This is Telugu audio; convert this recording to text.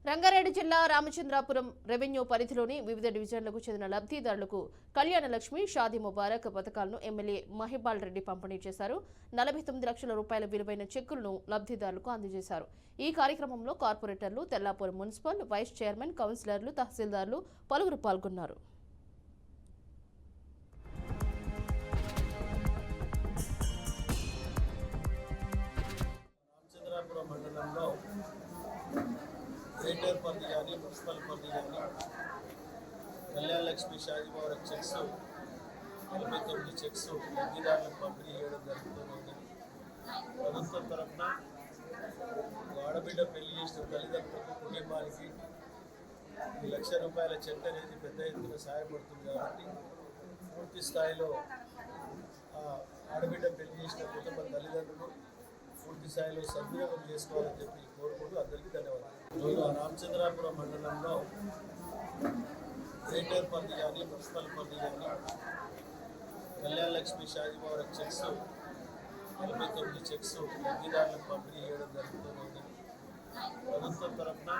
రంగారెడ్డి జిల్లా రామచంద్రాపురం రెవెన్యూ పరిధిలోని వివిధ డివిజన్లకు చెందిన లబ్ధిదారులకు కళ్యాణ లక్ష్మి షాదీ ముబారక్ పథకాలను ఎమ్మెల్యే మహిపాల్ రెడ్డి పంపిణీ చేశారు. 49 లక్షల రూపాయల విలువైన చెక్కులను లబ్ధిదారులకు అందజేశారు. ఈ కార్యక్రమంలో కార్పొరేటర్లు, తెల్లాపూర్ మున్సిపల్ వైస్ చైర్మన్, కౌన్సిలర్లు, తహసీల్దార్లు పలువురు పాల్గొన్నారు. గ్రేటర్ పరిధి కానీ మున్సిపల్ పరిధి కానీ కళ్యాణ లక్ష్మి షాదీ ముబారక్ చెక్స్ 49 చెక్స్ లబ్ధిదారులకు పంపిణీ చేయడం జరుగుతుంది. ప్రభుత్వం తరఫున ఆడబిడ్డ పెళ్లి చేసిన తల్లిదండ్రులకు కుటుంబానికి ₹1,00,000 చెక్ అనేది పెద్ద ఎత్తున సహాయపడుతుంది. కాబట్టి పూర్తి స్థాయిలో ఆడబిడ్డ పెళ్లి చేసిన కుటుంబ తల్లిదండ్రులు పూర్తి స్థాయిలో సద్వినియోగం చేసుకోవాలని చెప్పి కోరుకుంటూ అందరికీ ధన్యవాదాలు. ఈరోజు రామచంద్రాపురం మండలంలో గ్రేటర్ పరిధి కానీ మున్సిపల్ పరిధి కానీ కళ్యాణ లక్ష్మి షాదీ ముబారక్ చెక్స్ 49 చెక్స్ లబ్ధిదారులకు పంపిణీ చేయడం జరుగుతుంది. ప్రభుత్వం తరఫున